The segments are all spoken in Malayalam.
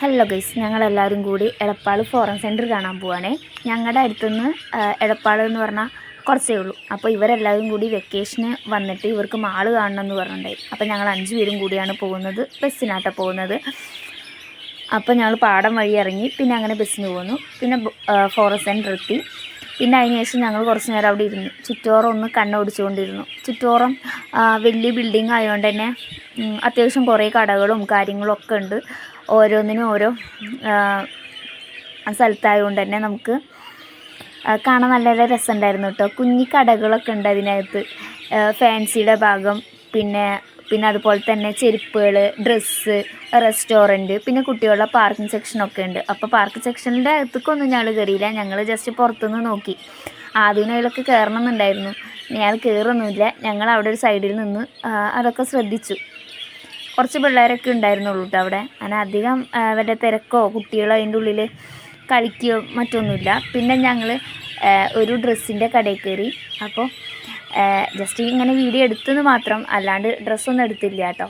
ഹലോ ഗൈസ്, ഞങ്ങളെല്ലാവരും കൂടി എടപ്പാൾ ഫോറം സെൻറ്റർ കാണാൻ പോവാണേ. ഞങ്ങളുടെ അടുത്തുനിന്ന് എടപ്പാൾ എന്ന് പറഞ്ഞാൽ കുറച്ചേ ഉള്ളൂ. അപ്പോൾ ഇവരെല്ലാവരും കൂടി വെക്കേഷന് വന്നിട്ട് ഇവർക്ക് മാള് കാണണം എന്ന് പറഞ്ഞിട്ടുണ്ടായി. അപ്പോൾ ഞങ്ങൾ 5 പേരും കൂടിയാണ് പോകുന്നത്. ബസ്സിനാട്ടാണ് പോകുന്നത്. അപ്പോൾ ഞങ്ങൾ പാടം വഴി ഇറങ്ങി, പിന്നെ അങ്ങനെ ബസ്സിന് പോന്നു. പിന്നെ ഫോറം സെൻറ്റർ എത്തി. പിന്നെ അതിന് ശേഷം ഞങ്ങൾ കുറച്ച് നേരം അവിടെ ഇരുന്നു. ചുറ്റോറം ഒന്ന് കണ്ണോടിച്ചുകൊണ്ടിരുന്നു. ചുറ്റോറം വലിയ ബിൽഡിംഗ് ആയതുകൊണ്ട് തന്നെ അത്യാവശ്യം കുറേ കടകളും കാര്യങ്ങളും ഒക്കെ ഉണ്ട്. ഓരോന്നിനും ഓരോ സ്ഥലത്തായതുകൊണ്ട് തന്നെ നമുക്ക് കാണാൻ നല്ല രസമുണ്ടായിരുന്നു കേട്ടോ. കുഞ്ഞി കടകളൊക്കെ ഉണ്ട് അതിനകത്ത്. ഫാൻസിയുടെ ഭാഗം, പിന്നെ അതുപോലെ തന്നെ ചെരുപ്പുകൾ, ഡ്രസ്സ്, റെസ്റ്റോറൻറ്റ്, പിന്നെ കുട്ടികളുടെ പാർക്കിംഗ് സെക്ഷനൊക്കെ ഉണ്ട്. അപ്പോൾ പാർക്കിംഗ് സെക്ഷനിൻ്റെ അകത്തേക്കൊന്നും ഞങ്ങൾ കയറിയില്ല. ഞങ്ങൾ ജസ്റ്റ് പുറത്തുനിന്ന് നോക്കി. ആദ്യനയിലൊക്കെ കയറണം എന്നുണ്ടായിരുന്നു. ഞാൻ കയറൊന്നുമില്ല. ഞങ്ങൾ അവിടെ ഒരു സൈഡിൽ നിന്ന് അതൊക്കെ ശ്രദ്ധിച്ചു. കുറച്ച് പിള്ളേരൊക്കെ ഉണ്ടായിരുന്നുള്ളൂ കേട്ടോ അവിടെ. അങ്ങനെ അധികം വല്ല തിരക്കോ കുട്ടികളോ അതിൻ്റെ ഉള്ളിൽ കളിക്കുകയോ മറ്റൊന്നുമില്ല. പിന്നെ ഞങ്ങൾ ഒരു ഡ്രസ്സിൻ്റെ കടയിൽ കയറി. അപ്പോൾ ജസ്റ്റ് ഇങ്ങനെ വീഡിയോ എടുത്തെന്ന് മാത്രം, അല്ലാണ്ട് ഡ്രസ്സൊന്നും എടുത്തില്ല കേട്ടോ.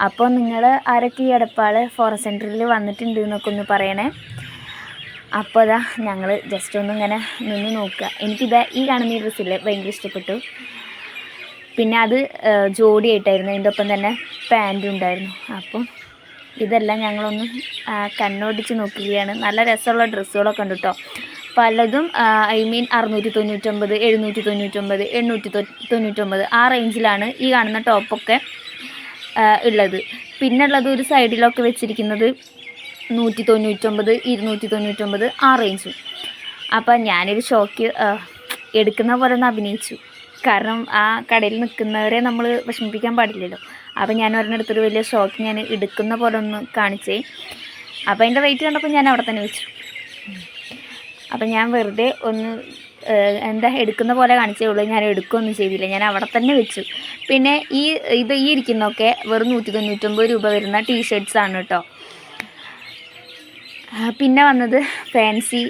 അപ്പോൾ നിങ്ങൾ ആരൊക്കെ ഈ എടപ്പാൾ ഫോറം സെൻറ്ററിൽ വന്നിട്ടുണ്ട് എന്നൊക്കെ ഒന്ന് പറയണേ. അപ്പോൾ അതാ ഞങ്ങൾ ജസ്റ്റ് ഒന്നിങ്ങനെ നിന്ന് നോക്കുക. എനിക്കിത് ഈ കാണുന്ന ഈ ഡ്രസ്സില്ലേ ഭയങ്കര ഇഷ്ടപ്പെട്ടു. പിന്നെ അത് ജോഡിയായിട്ടായിരുന്നു. അതിൻ്റെ ഒപ്പം തന്നെ പാൻറ്റും ഉണ്ടായിരുന്നു. അപ്പം ഇതെല്ലാം ഞങ്ങളൊന്ന് കണ്ണോടിച്ച് നോക്കുകയാണ്. നല്ല രസമുള്ള ഡ്രസ്സുകളൊക്കെ ഉണ്ട് കേട്ടോ. പലതും 699, 799, 899 ആ റേഞ്ചിലാണ് ഈ കാണുന്ന ടോപ്പൊക്കെ ഉള്ളത്. പിന്നെ ഉള്ളത് ഒരു സൈഡിലൊക്കെ വെച്ചിരിക്കുന്നത് 199, 299 ആ റേഞ്ചും. അപ്പം ഞാനൊരു ഷോക്ക് എടുക്കുന്ന പോലെ ഒന്ന് അഭിനയിച്ചു. കാരണം ആ കടയിൽ നിൽക്കുന്നവരെ നമ്മൾ വിഷമിപ്പിക്കാൻ പാടില്ലല്ലോ. അപ്പോൾ ഞാൻ ഒരെണ്ണെടുത്തൊരു വലിയ ഷോക്ക് ഞാൻ എടുക്കുന്ന പോലെ ഒന്ന് കാണിച്ചേ. അപ്പോൾ അതിൻ്റെ റേറ്റ് കണ്ടപ്പോൾ ഞാൻ അവിടെ തന്നെ വെച്ചു. അപ്പം ഞാൻ വെറുതെ ഒന്ന് എടുക്കുന്ന പോലെ കാണിച്ചേ ഉള്ളൂ. ഞാൻ എടുക്കുകയൊന്നും ചെയ്തില്ല. ഞാൻ അവിടെ തന്നെ വെച്ചു. പിന്നെ ഈ ഇരിക്കുന്നതൊക്കെ വെറും 199 രൂപ വരുന്ന ടീഷർട്ട്സാണ് കേട്ടോ. പിന്നെ വന്നത് ഫാൻസി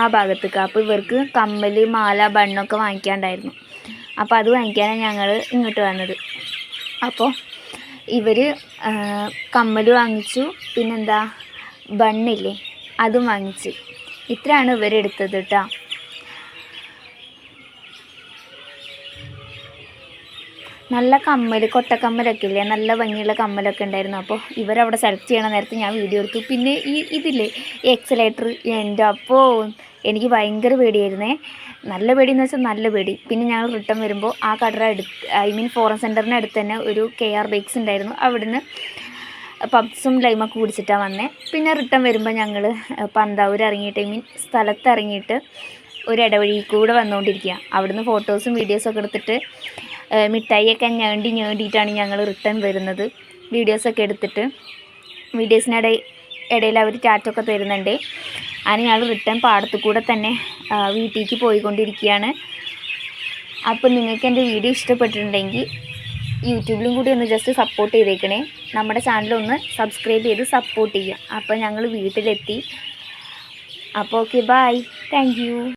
ആ ഭാഗത്തേക്ക്. അപ്പോൾ ഇവർക്ക് കമ്മൽ, മാല, ബണ്ണൊക്കെ വാങ്ങിക്കാണ്ടായിരുന്നു. അപ്പോൾ അത് വാങ്ങിക്കാനാണ് ഞങ്ങൾ ഇങ്ങോട്ട് വന്നത്. അപ്പോൾ ഇവർ കമ്മൽ വാങ്ങിച്ചു, പിന്നെന്താ ബണ്ണില്ലേ അതും വാങ്ങിച്ചു. ഇത്രയാണ് ഇവരെടുത്തത് കേട്ടോ. നല്ല കമ്മൽ, കൊട്ടക്കമ്മലൊക്കെ ഇല്ലേ, നല്ല ഭംഗിയുള്ള കമ്മലൊക്കെ ഉണ്ടായിരുന്നു. അപ്പോൾ ഇവരവിടെ സെലക്ട് ചെയ്യണ നേരത്തെ ഞാൻ വീഡിയോ എടുത്തു. പിന്നെ ഇതില്ലേ എക്സലേറ്റർ, എൻ്റെ അപ്പോൾ എനിക്ക് ഭയങ്കര പേടിയായിരുന്നേ. നല്ല പേടിയെന്ന് വെച്ചാൽ നല്ല പേടി. പിന്നെ ഞങ്ങൾ റിട്ടേൺ വരുമ്പോൾ ആ കടയുടെ ഫോറം സെൻറ്ററിൻ്റെ അടുത്ത് തന്നെ ഒരു KR ബൈക്സ് ഉണ്ടായിരുന്നു. അവിടുന്ന് പബ്സും ലൈമൊക്കെ കുടിച്ചിട്ടാണ് വന്നേ. പിന്നെ റിട്ടേൺ വരുമ്പോൾ ഞങ്ങൾ പന്താവൂർ ഇറങ്ങിയിട്ട് സ്ഥലത്ത് ഇറങ്ങിയിട്ട് ഒരു ഇടവഴി കൂടെ വന്നുകൊണ്ടിരിക്കുക. അവിടുന്ന് ഫോട്ടോസും വീഡിയോസൊക്കെ എടുത്തിട്ട് മിഠായിയൊക്കെ ഞേണ്ടിയിട്ടാണ് ഞങ്ങൾ റിട്ടേൺ വരുന്നത്. വീഡിയോസൊക്കെ എടുത്തിട്ട് ഇടയിൽ അവർ ടാറ്റൊക്കെ തരുന്നുണ്ട്. അങ്ങനെ ഞങ്ങൾ റിട്ടേൺ പാടത്തു കൂടെ തന്നെ വീട്ടിലേക്ക് പോയിക്കൊണ്ടിരിക്കുകയാണ്. അപ്പോൾ നിങ്ങൾക്ക് എൻ്റെ വീഡിയോ ഇഷ്ടപ്പെട്ടിട്ടുണ്ടെങ്കിൽ യൂട്യൂബിലും കൂടി ഒന്ന് ജസ്റ്റ് സപ്പോർട്ട് ചെയ്തേക്കണേ. നമ്മുടെ ചാനലൊന്ന് സബ്സ്ക്രൈബ് ചെയ്ത് സപ്പോർട്ട് ചെയ്യുക. അപ്പോൾ ഞങ്ങൾ വീട്ടിലെത്തി. അപ്പോൾ ഓക്കെ, ബൈ, താങ്ക് യു.